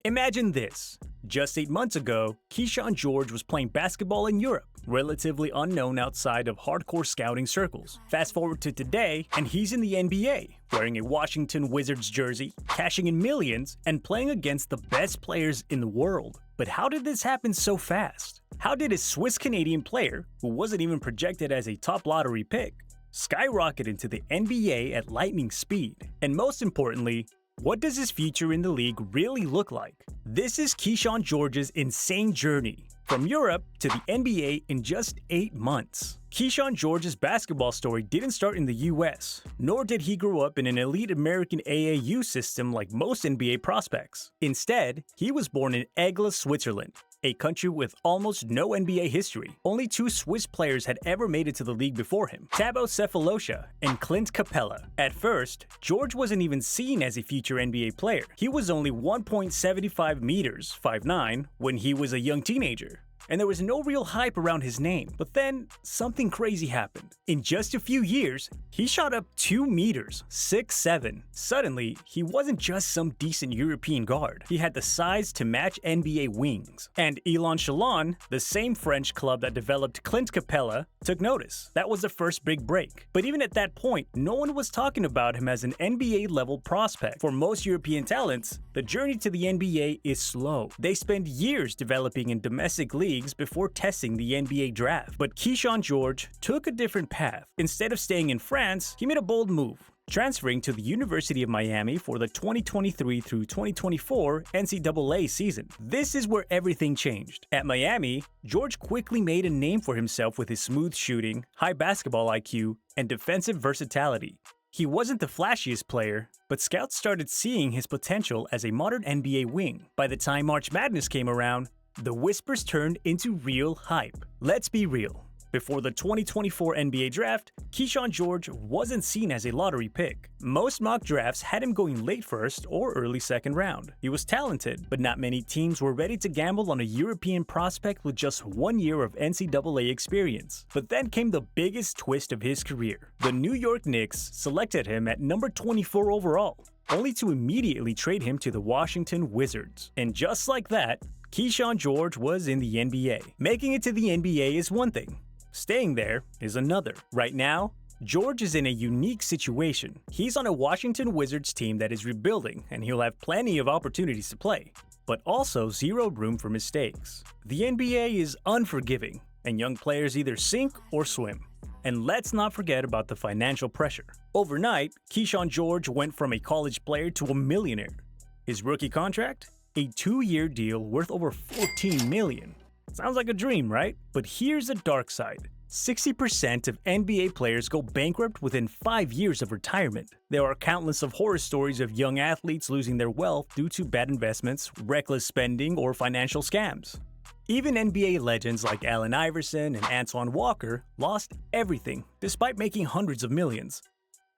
Imagine this. Just 8 months ago, Keyshawn George was playing basketball in Europe, relatively unknown outside of hardcore scouting circles. Fast forward to today, and he's in the NBA, wearing a Washington Wizards jersey, cashing in millions, and playing against the best players in the world. But how did this happen so fast? How did a Swiss-Canadian player, who wasn't even projected as a top lottery pick, skyrocket into the NBA at lightning speed? And most importantly, what does his future in the league really look like? This is Keyshawn George's insane journey, from Europe to the NBA in just 8 months. Keyshawn George's basketball story didn't start in the US, nor did he grow up in an elite American AAU system like most NBA prospects. Instead, he was born in Aigle, Switzerland, a country with almost no NBA history. Only 2 Swiss players had ever made it to the league before him, Thabo Sefolosha and Clint Capella. At first, George wasn't even seen as a future NBA player. He was only 1.75 meters, 5'9", when he was a young teenager, and there was no real hype around his name. But then, something crazy happened. In just a few years, he shot up 2 meters, 6'7". Suddenly, he wasn't just some decent European guard. He had the size to match NBA wings. And Élan Chalon, the same French club that developed Clint Capella, took notice. That was the first big break. But even at that point, no one was talking about him as an NBA-level prospect. For most European talents, the journey to the NBA is slow. They spend years developing in domestic leagues before testing the NBA draft. But Keyshawn George took a different path. Instead of staying in France, he made a bold move, transferring to the University of Miami for the 2023 through 2024 NCAA season. This is where everything changed. At Miami, George quickly made a name for himself with his smooth shooting, high basketball IQ, and defensive versatility. He wasn't the flashiest player, but scouts started seeing his potential as a modern NBA wing. By the time March Madness came around, the whispers turned into real hype. Let's be real. Before the 2024 NBA draft, Keyshawn George wasn't seen as a lottery pick. Most mock drafts had him going late first or early second round. He was talented, but not many teams were ready to gamble on a European prospect with just 1 year of NCAA experience. But then came the biggest twist of his career. The New York Knicks selected him at number 24 overall, only to immediately trade him to the Washington Wizards. And just like that, Keyshawn George was in the NBA. Making it to the NBA is one thing. Staying there is another. Right now, George is in a unique situation. He's on a Washington Wizards team that is rebuilding, and he'll have plenty of opportunities to play, but also zero room for mistakes. The NBA is unforgiving, and young players either sink or swim. And let's not forget about the financial pressure. Overnight, Keyshawn George went from a college player to a millionaire. His rookie contract? A 2-year deal worth over $14 million. Sounds like a dream, right? But here's the dark side. 60% of NBA players go bankrupt within 5 years of retirement. There are countless of horror stories of young athletes losing their wealth due to bad investments, reckless spending, or financial scams. Even NBA legends like Allen Iverson and Antoine Walker lost everything despite making hundreds of millions.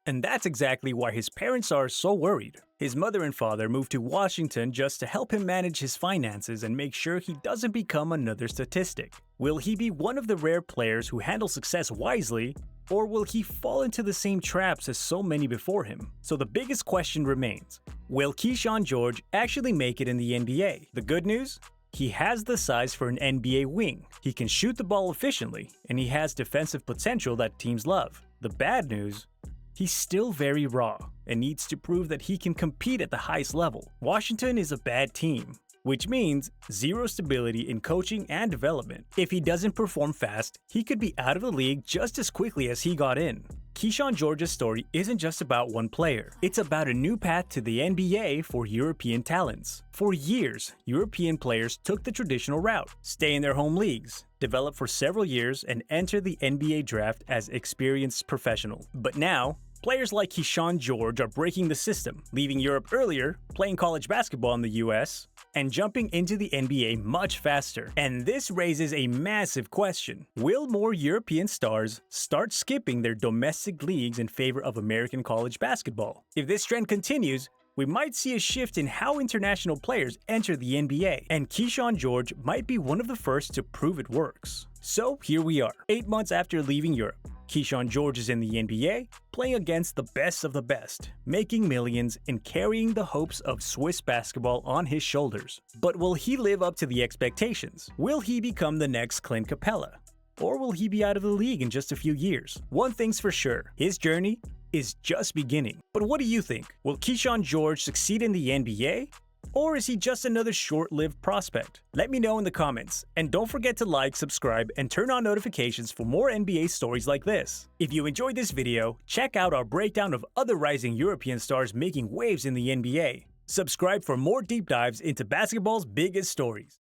And that's exactly why his parents are so worried. His mother and father moved to Washington just to help him manage his finances and make sure he doesn't become another statistic. Will he be one of the rare players who handle success wisely, or will he fall into the same traps as so many before him? So the biggest question remains, will Keyshawn George actually make it in the NBA? The good news? He has the size for an NBA wing. He can shoot the ball efficiently, and he has defensive potential that teams love. The bad news? He's still very raw and needs to prove that he can compete at the highest level. Washington is a bad team, which means zero stability in coaching and development. If he doesn't perform fast, he could be out of the league just as quickly as he got in. Keyshawn George's story isn't just about one player. It's about a new path to the NBA for European talents. For years, European players took the traditional route, stay in their home leagues, develop for several years, and enter the NBA draft as experienced professional. But now, players like Keyshawn George are breaking the system, leaving Europe earlier, playing college basketball in the US, and jumping into the NBA much faster. And this raises a massive question. Will more European stars start skipping their domestic leagues in favor of American college basketball? If this trend continues, we might see a shift in how international players enter the NBA, and Keyshawn George might be one of the first to prove it works. So here we are, 8 months after leaving Europe. Keyshawn George is in the NBA, playing against the best of the best, making millions and carrying the hopes of Swiss basketball on his shoulders. But will he live up to the expectations? Will he become the next Clint Capella? Or will he be out of the league in just a few years? One thing's for sure, his journey is just beginning. But what do you think? Will Keyshawn George succeed in the NBA? Or is he just another short-lived prospect? Let me know in the comments. And don't forget to like, subscribe, and turn on notifications for more NBA stories like this. If you enjoyed this video, check out our breakdown of other rising European stars making waves in the NBA. Subscribe for more deep dives into basketball's biggest stories.